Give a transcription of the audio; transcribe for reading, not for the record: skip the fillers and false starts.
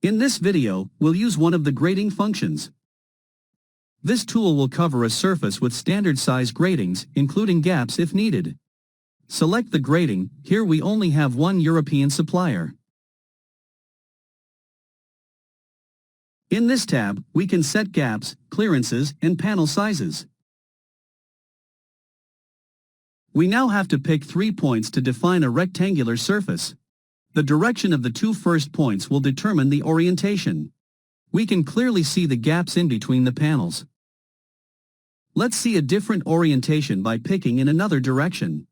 In this video, we'll use one of the grating functions. This tool will cover a surface with standard size gratings, including gaps if needed. Select the grating. Here we only have one European supplier. In this tab, we can set gaps, clearances, and panel sizes. We now have to pick 3 points to define a rectangular surface. The direction of the 2 first points will determine the orientation. We can clearly see the gaps in between the panels. Let's see a different orientation by picking in another direction.